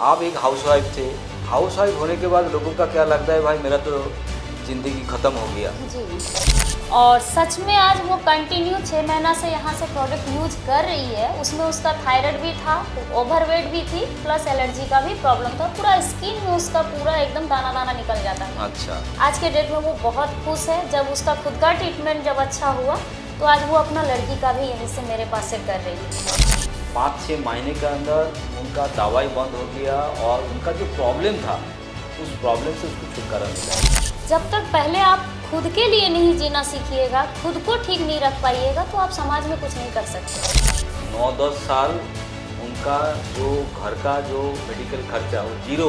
आप एक हाउसवाइफ थे। हाउसवाइफ होने के बाद लोगों का क्या लगता है, भाई मेरा तो ज़िंदगी ख़त्म हो गया। जी। और सच में आज वो कंटिन्यू 6 महीना से यहाँ से प्रोडक्ट यूज कर रही है। उसमें उसका थायराइड भी था, ओवरवेट भी थी, प्लस एलर्जी का भी प्रॉब्लम था। पूरा स्किन में उसका पूरा एकदम दाना दाना निकल जाता है। अच्छा। आज के डेट में वो बहुत खुश है। जब उसका खुद का ट्रीटमेंट जब अच्छा हुआ तो आज वो अपना लड़की का भी यहीं से मेरे पास से कर रही है। 5-6 महीने के अंदर उनका दवाई बंद हो गया और उनका जो प्रॉब्लम था उस प्रॉब्लम से उसको छुटकारा मिला। जब तक पहले आप खुद के लिए नहीं जीना सीखिएगा, खुद को ठीक नहीं रख पाइएगा, तो आप समाज में कुछ नहीं कर सकते। 9-10 साल उनका जो घर का जो मेडिकल खर्चा वो जीरो।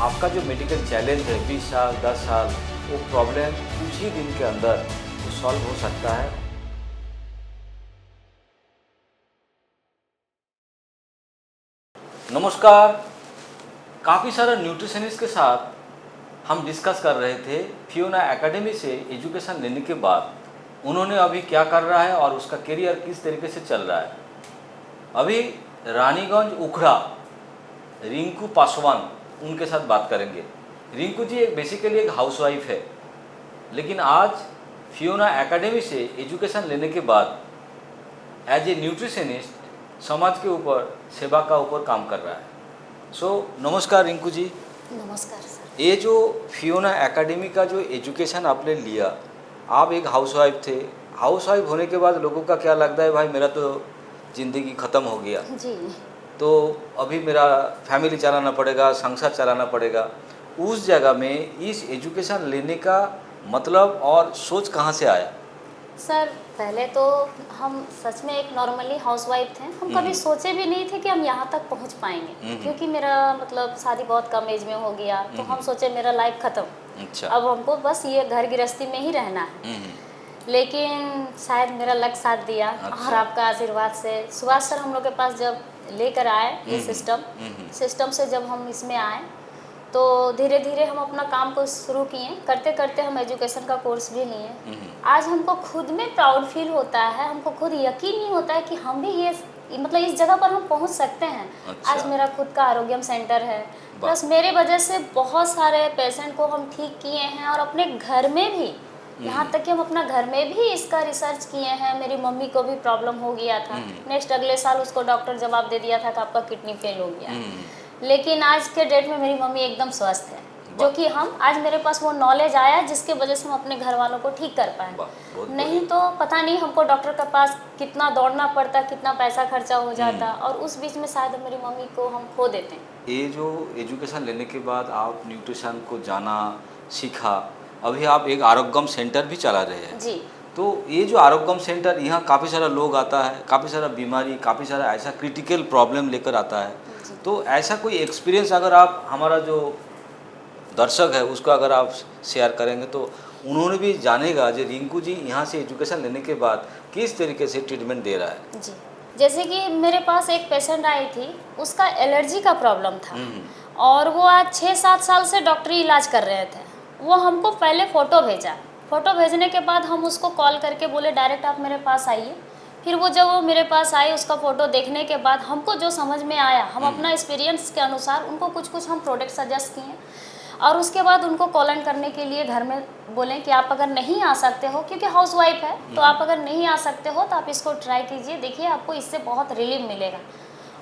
आपका जो मेडिकल चैलेंज है 20 साल 10 साल, वो प्रॉब्लम कुछ ही दिन के अंदर वो सॉल्व हो सकता है। नमस्कार। काफ़ी सारा न्यूट्रिशनिस्ट के साथ हम डिस्कस कर रहे थे। फियोना एकेडमी से एजुकेशन लेने के बाद उन्होंने अभी क्या कर रहा है और उसका करियर किस तरीके से चल रहा है। अभी रानीगंज उखड़ा रिंकू पासवान उनके साथ बात करेंगे। रिंकू जी बेसिकली एक हाउसवाइफ है, लेकिन आज फियोना एकेडमी से एजुकेशन लेने के बाद एज ए न्यूट्रिशनिस्ट समाज के ऊपर सेवा का ऊपर काम कर रहा है। नमस्कार रिंकू जी। नमस्कार सर। ये जो फियोना एकेडमी का जो एजुकेशन आपने लिया, आप एक हाउसवाइफ थे। हाउसवाइफ होने के बाद लोगों का क्या लगता है, भाई मेरा तो ज़िंदगी ख़त्म हो गया, जी। तो अभी मेरा फैमिली चलाना पड़ेगा, संसार चलाना पड़ेगा। उस जगह में इस एजुकेशन लेने का मतलब और सोच कहाँ से आया? सर पहले तो हम सच में एक नॉर्मली हाउसवाइफ थे। हम कभी सोचे भी नहीं थे कि हम यहाँ तक पहुँच पाएंगे, क्योंकि मेरा मतलब शादी बहुत कम एज में हो गया। तो हम सोचे मेरा लाइफ ख़त्म, अच्छा। अब हमको बस ये घर गृहस्थी में ही रहना है। लेकिन शायद मेरा लक साथ दिया। अच्छा। और आपका आशीर्वाद से सुभाष सर हम लोग के पास जब लेकर आए ये सिस्टम से जब हम इसमें आए तो धीरे धीरे हम अपना काम को शुरू किए। करते करते हम एजुकेशन का कोर्स भी लिए। आज हमको खुद में प्राउड फील होता है, हमको खुद यकीन नहीं होता है कि हम भी ये मतलब इस जगह पर हम पहुंच सकते हैं। अच्छा। आज मेरा खुद का आरोग्यम सेंटर है, प्लस मेरे वजह से बहुत सारे पेशेंट को हम ठीक किए हैं। और अपने घर में भी, यहाँ तक कि हम अपना घर में भी इसका रिसर्च किए हैं। मेरी मम्मी को भी प्रॉब्लम हो गया था, नेक्स्ट अगले साल उसको डॉक्टर जवाब दे दिया था कि आपका किडनी फेल हो गया। लेकिन आज के डेट में मेरी मम्मी एकदम स्वस्थ है, जो कि हम आज मेरे पास वो नॉलेज आया जिसके वजह से हम अपने घर वालों को ठीक कर पाए। नहीं तो पता नहीं हमको डॉक्टर के पास कितना दौड़ना पड़ता, कितना पैसा खर्चा हो जाता, और उस बीच में शायद मेरी मम्मी को हम खो देते हैं। ये जो एजुकेशन लेने के बाद आप न्यूट्रिशन को जाना सीखा, अभी आप एक आरोग्यम सेंटर भी चला रहे हैं। जी। तो ये जो आरोग्यम सेंटर, यहाँ काफ़ी सारा लोग आता है, काफ़ी सारा बीमारी, काफ़ी सारा ऐसा क्रिटिकल प्रॉब्लम लेकर आता है। तो ऐसा कोई एक्सपीरियंस अगर आप हमारा जो दर्शक है उसको अगर आप शेयर करेंगे तो उन्होंने भी जानेगा जो रिंकू जी यहाँ से एजुकेशन लेने के बाद किस तरीके से ट्रीटमेंट दे रहा है। जी। जैसे कि मेरे पास एक पेशेंट आई थी, उसका एलर्जी का प्रॉब्लम था और वो आज 6-7 साल से डॉक्टरी इलाज कर रहे थे। वो हमको पहले फ़ोटो भेजा, फ़ोटो भेजने के बाद हम उसको कॉल करके बोले डायरेक्ट आप मेरे पास आइए। फिर जब वो मेरे पास आई, उसका फ़ोटो देखने के बाद हमको जो समझ में आया, हम अपना एक्सपीरियंस के अनुसार उनको कुछ हम प्रोडक्ट सजेस्ट किए। और उसके बाद उनको कॉल इन करने के लिए घर में बोलें कि आप अगर नहीं आ सकते हो, क्योंकि हाउसवाइफ है, तो आप अगर नहीं आ सकते हो तो आप इसको ट्राई कीजिए, देखिए आपको इससे बहुत रिलीफ मिलेगा।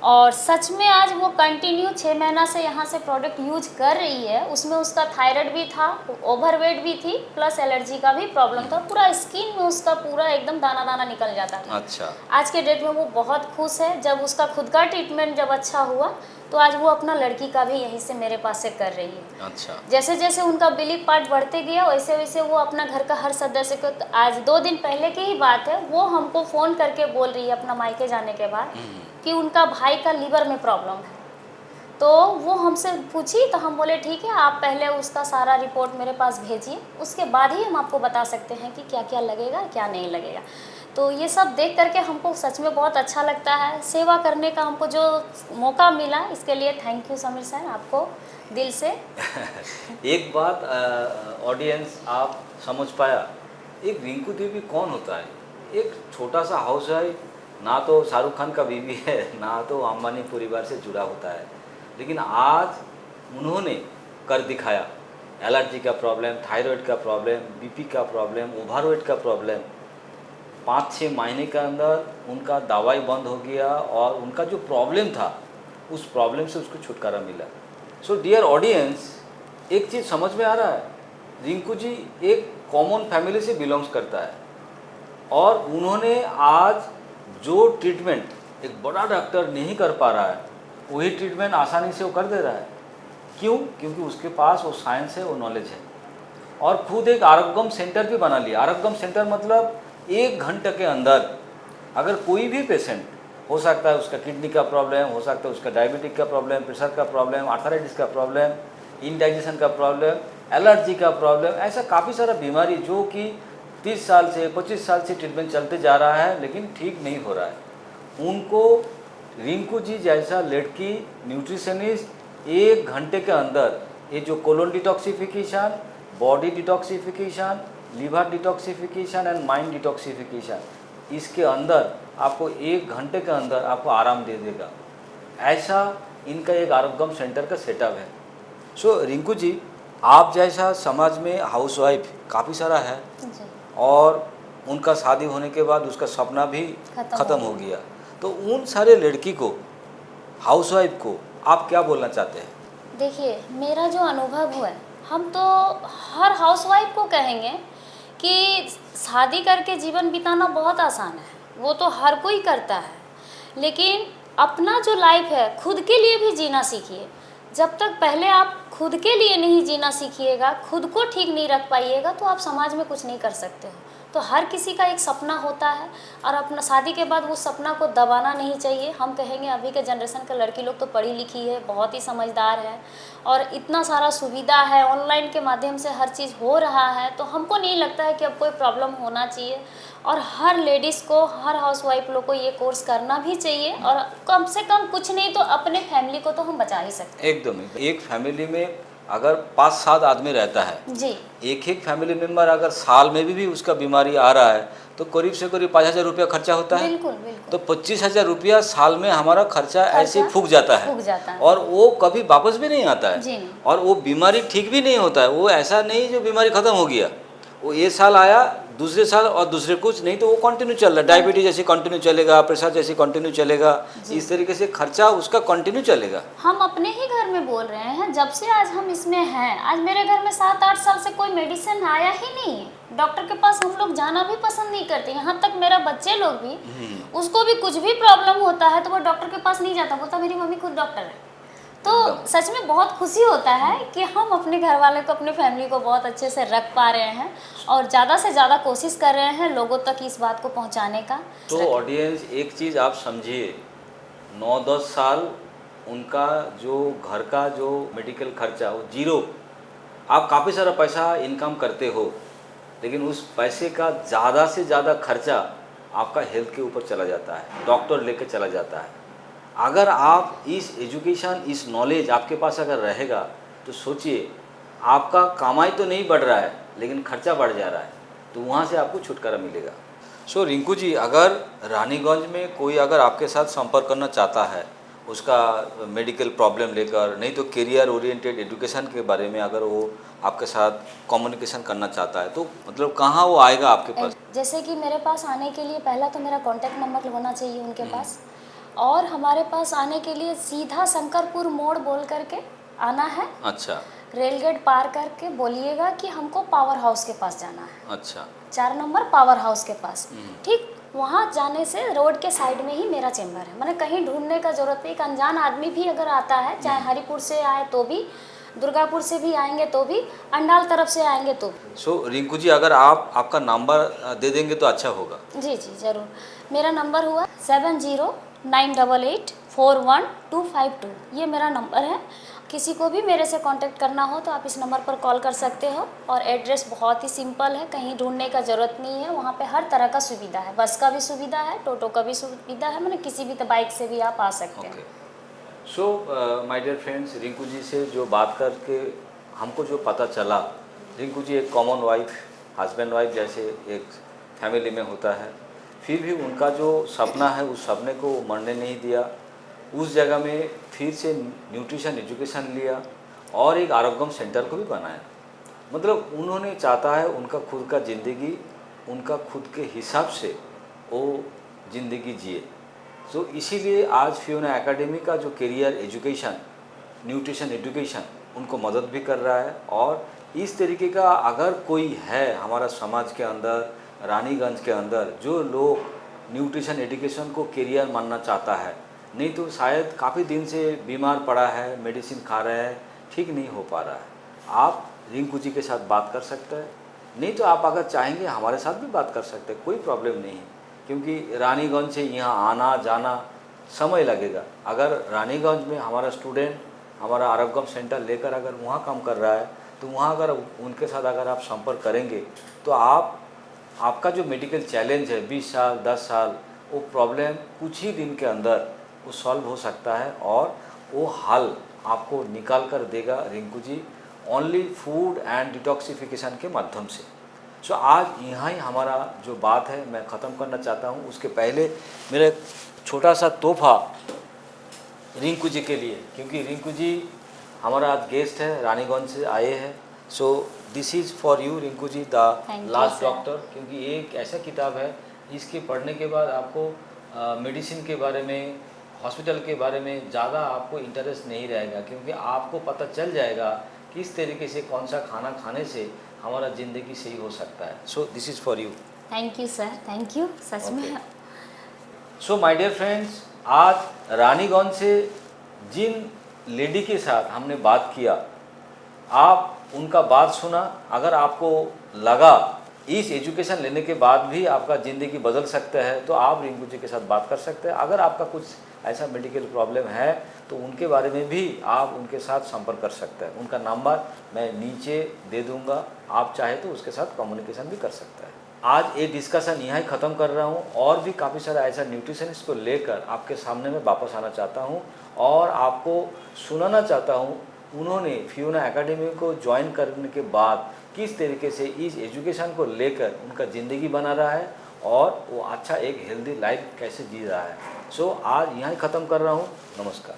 और सच में आज वो कंटिन्यू 6 महीना से यहाँ से प्रोडक्ट यूज कर रही है। उसमें उसका थायराइड भी था, ओवरवेट भी थी, प्लस एलर्जी का भी प्रॉब्लम था। पूरा स्किन में उसका पूरा एकदम दाना दाना निकल जाता था। अच्छा। आज के डेट में वो बहुत खुश है। जब उसका खुद का ट्रीटमेंट जब अच्छा हुआ तो आज वो अपना लड़की का भी यहीं से मेरे पास से कर रही है। अच्छा। जैसे जैसे उनका बिलीव पार्ट बढ़ते गया वैसे वैसे वो अपना घर का हर सदस्य को, आज 2 दिन पहले की ही बात है, वो हमको फ़ोन करके बोल रही है अपना मायके जाने के बाद कि उनका भाई का लीवर में प्रॉब्लम है। तो वो हमसे पूछी तो हम बोले ठीक है, आप पहले उसका सारा रिपोर्ट मेरे पास भेजिए, उसके बाद ही हम आपको बता सकते हैं कि क्या क्या लगेगा क्या नहीं लगेगा। तो ये सब देख करके हमको सच में बहुत अच्छा लगता है। सेवा करने का हमको जो मौका मिला, इसके लिए थैंक यू समीर सर, आपको दिल से। एक बात ऑडियंस आप समझ पाया, एक रिंकू देवी कौन होता है? एक छोटा सा हाउस वाइफ, ना तो शाहरुख खान का बीवी है, ना तो अंबानी परिवार से जुड़ा होता है। लेकिन आज उन्होंने कर दिखाया। एलर्जी का प्रॉब्लम, थायराइड का प्रॉब्लम, बीपी का प्रॉब्लम, ओवरवेट का प्रॉब्लम, 5-6 महीने के अंदर उनका दवाई बंद हो गया और उनका जो प्रॉब्लम था उस प्रॉब्लम से उसको छुटकारा मिला। सो डियर ऑडियंस, एक चीज़ समझ में आ रहा है, रिंकू जी एक कॉमन फैमिली से बिलोंग्स करता है और उन्होंने आज जो ट्रीटमेंट एक बड़ा डॉक्टर नहीं कर पा रहा है वही ट्रीटमेंट आसानी से वो कर दे रहा है। क्यों? क्योंकि उसके पास वो साइंस है, वो नॉलेज है और खुद एक आरोग्यम सेंटर भी बना लिया। आरोग्यम सेंटर मतलब 1 घंटे के अंदर अगर कोई भी पेशेंट, हो सकता है उसका किडनी का प्रॉब्लम, हो सकता है उसका डायबिटिक का प्रॉब्लम, प्रेशर का प्रॉब्लम, आर्थराइटिस का प्रॉब्लम, इंडाइजेशन का प्रॉब्लम, एलर्जी का प्रॉब्लम, ऐसा काफ़ी सारा बीमारी जो कि 30 साल से 25 साल से ट्रीटमेंट चलते जा रहा है लेकिन ठीक नहीं हो रहा है। उनको रिंकू जी जैसा लड़की न्यूट्रिशनिस्ट 1 घंटे के अंदर ये जो colon detoxification, body detoxification, liver detoxification and mind detoxification, इसके अंदर आपको 1 घंटे के अंदर आपको आराम दे देगा। ऐसा इनका एक आरोग्यम सेंटर का सेटअप है। सो रिंकू जी, आप जैसा समाज में हाउसवाइफ काफ़ी सारा है जी। और उनका शादी होने के बाद उसका सपना भी ख़त्म हो गया, तो उन सारे लड़की को, हाउसवाइफ को आप क्या बोलना चाहते हैं? देखिए, मेरा जो अनुभव हुआ है, हम तो हर हाउसवाइफ को कहेंगे कि शादी करके जीवन बिताना बहुत आसान है, वो तो हर कोई करता है, लेकिन अपना जो लाइफ है खुद के लिए भी जीना सीखिए। जब तक पहले आप खुद के लिए नहीं जीना सीखिएगा, खुद को ठीक नहीं रख पाइएगा, तो आप समाज में कुछ नहीं कर सकते हो। तो हर किसी का एक सपना होता है और अपना शादी के बाद उस सपना को दबाना नहीं चाहिए। हम कहेंगे अभी के जनरेशन के लड़की लोग तो पढ़ी लिखी है, बहुत ही समझदार है और इतना सारा सुविधा है, ऑनलाइन के माध्यम से हर चीज़ हो रहा है, तो हमको नहीं लगता है कि अब कोई प्रॉब्लम होना चाहिए। और हर लेडीज़ को, हर हाउसवाइफ लोग को ये कोर्स करना भी चाहिए और कम से कम कुछ नहीं तो अपने फैमिली को तो हम बचा ही सकते हैं। एकदम। एक फैमिली में अगर 5-7 आदमी रहता है, जी, एक फैमिली मेम्बर अगर साल में भी उसका बीमारी आ रहा है तो करीब से करीब 5,000 रुपया खर्चा होता है। बिल्कुल बिल्कुल। तो 25,000 रुपया साल में हमारा खर्चा ऐसे ही फूक जाता है है और वो कभी वापस भी नहीं आता जी है नहीं। और वो बीमारी ठीक भी नहीं होता है। वो ऐसा नहीं जो बीमारी ख़त्म हो गया, वो ये साल आया, दूसरे साल और दूसरे कुछ नहीं, तो वो कंटिन्यू चल रहा है। डायबिटीज जैसे कंटिन्यू चलेगा, प्रेशर जैसे कंटिन्यू चलेगा, इस तरीके से खर्चा उसका कंटिन्यू चलेगा। हम अपने ही घर में बोल रहे हैं, जब से आज हम इसमें हैं, आज मेरे घर में 7-8 साल से कोई मेडिसिन आया ही नहीं है। डॉक्टर के पास हम लोग जाना भी पसंद नहीं करते। यहाँ तक मेरा बच्चे लोग भी, उसको भी कुछ भी प्रॉब्लम होता है तो वो डॉक्टर के पास नहीं जाता, बोलता मेरी मम्मी खुद डॉक्टर है। तो सच में बहुत खुशी होता है कि हम अपने घर वाले को, अपने फैमिली को बहुत अच्छे से रख पा रहे हैं और ज़्यादा से ज़्यादा कोशिश कर रहे हैं लोगों तक इस बात को पहुंचाने का। तो ऑडियंस, एक चीज़ आप समझिए, 9-10 साल उनका जो घर का जो मेडिकल खर्चा वो जीरो। आप काफ़ी सारा पैसा इनकम करते हो लेकिन उस पैसे का ज़्यादा से ज़्यादा खर्चा आपका हेल्थ के ऊपर चला जाता है, डॉक्टर लेके चला जाता है। अगर आप इस एजुकेशन, इस नॉलेज आपके पास अगर रहेगा तो सोचिए, आपका कमाई तो नहीं बढ़ रहा है लेकिन खर्चा बढ़ जा रहा है, तो वहाँ से आपको छुटकारा मिलेगा। सो रिंकू जी, अगर रानीगंज में कोई अगर आपके साथ संपर्क करना चाहता है उसका मेडिकल प्रॉब्लम लेकर, नहीं तो करियर ओरिएंटेड एजुकेशन के बारे में अगर वो आपके साथ कम्युनिकेशन करना चाहता है, तो मतलब कहाँ वो आएगा आपके पास? जैसे कि मेरे पास आने के लिए पहला तो मेरा कॉन्टैक्ट नंबर होना चाहिए उनके पास, और हमारे पास आने के लिए सीधा शंकरपुर मोड़ बोल करके आना है। अच्छा। रेलगेट पार करके बोलिएगा कि हमको पावर हाउस के पास जाना है। अच्छा। 4 नंबर पावर हाउस के पास, ठीक। वहाँ जाने से रोड के साइड में ही मेरा चेम्बर है, मैंने कहीं ढूंढने का जरूरत नहीं। एक अनजान आदमी भी अगर आता है, चाहे हरिपुर से आए तो भी, दुर्गापुर से भी आएंगे तो भी, अंडाल तरफ से आएंगे तो भी। सो रिंकू जी, अगर आप आपका नंबर दे देंगे तो अच्छा होगा। जी जी ज़रूर। मेरा नंबर हुआ 7098841252। ये मेरा नंबर है। किसी को भी मेरे से कांटेक्ट करना हो तो आप इस नंबर पर कॉल कर सकते हो। और एड्रेस बहुत ही सिंपल है, कहीं ढूंढने का ज़रूरत नहीं है। वहाँ पे हर तरह का सुविधा है, बस का भी सुविधा है, टोटो का भी सुविधा है, मैंने किसी भी बाइक से भी आप आ सकते हैं। So my dear friends, Rinku ji से जो बात करके हमको जो पता चला, रिंकू जी एक कॉमन वाइफ, हस्बैंड वाइफ जैसे एक फैमिली में होता है, फिर भी उनका जो सपना है उस सपने को मरने नहीं दिया। उस जगह में फिर से न्यूट्रिशन एजुकेशन लिया और एक आरोग्यम सेंटर को भी बनाया। मतलब उन्होंने चाहता है उनका खुद का ज़िंदगी उनका खुद के हिसाब से वो ज़िंदगी जिए। तो इसीलिए आज फियोना एकेडमी का जो करियर एजुकेशन न्यूट्रिशन एजुकेशन उनको मदद भी कर रहा है। और इस तरीके का अगर कोई है हमारा समाज के अंदर रानीगंज के अंदर जो लोग न्यूट्रिशन एजुकेशन को करियर मानना चाहता है, नहीं तो शायद काफ़ी दिन से बीमार पड़ा है, मेडिसिन खा रहा है, ठीक नहीं हो पा रहा है, आप रिंकू जी के साथ बात कर सकते हैं। नहीं तो आप अगर चाहेंगे हमारे साथ भी बात कर सकते हैं, कोई प्रॉब्लम नहीं है। क्योंकि रानीगंज से यहाँ आना जाना समय लगेगा। अगर रानीगंज में हमारा स्टूडेंट हमारा आरोग्यम सेंटर लेकर अगर वहाँ काम कर रहा है तो वहाँ अगर उनके साथ अगर आप संपर्क करेंगे तो आपका जो मेडिकल चैलेंज है 20 साल 10 साल वो प्रॉब्लम कुछ ही दिन के अंदर वो सॉल्व हो सकता है और वो हल आपको निकाल कर देगा Rinku ji only food and detoxification के माध्यम से। सो आज यहाँ ही हमारा जो बात है मैं ख़त्म करना चाहता हूँ। उसके पहले मेरा एक छोटा सा तोहफा रिंकू जी के लिए, क्योंकि रिंकू जी हमारा आज गेस्ट है, रानीगंज से आए हैं। So this is for you Rinku ji the last doctor, क्योंकि एक ऐसा किताब है इसके पढ़ने के बाद आपको मेडिसिन के बारे में हॉस्पिटल के बारे में ज़्यादा आपको इंटरेस्ट नहीं रहेगा, क्योंकि आपको पता चल जाएगा किस तरीके से कौन सा खाना खाने से हमारा ज़िंदगी सही हो सकता है। So this is for you. Thank you sir, thank you सच में। सो माय डियर फ्रेंड्स, आज रानीगंज से जिन लेडी के साथ हमने बात किया, आप उनका बात सुना। अगर आपको लगा इस एजुकेशन लेने के बाद भी आपका ज़िंदगी बदल सकता है तो आप रिंकू जी के साथ बात कर सकते हैं। अगर आपका कुछ ऐसा मेडिकल प्रॉब्लम है तो उनके बारे में भी आप उनके साथ संपर्क कर सकते हैं। उनका नंबर मैं नीचे दे दूंगा, आप चाहे तो उसके साथ कम्युनिकेशन भी कर सकते हैं। आज ये डिस्कशन यहाँ ही ख़त्म कर रहा हूँ और भी काफ़ी सारा ऐसा न्यूट्रिशनिस्ट को लेकर आपके सामने में वापस आना चाहता हूँ और आपको सुनाना चाहता हूँ उन्होंने फियोना एकेडमी को ज्वाइन करने के बाद किस तरीके से इस एजुकेशन को लेकर उनका ज़िंदगी बना रहा है और वो अच्छा एक हेल्दी लाइफ कैसे जी रहा है। सो आज यहाँ ही ख़त्म कर रहा हूँ। नमस्कार।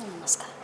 नमस्कार।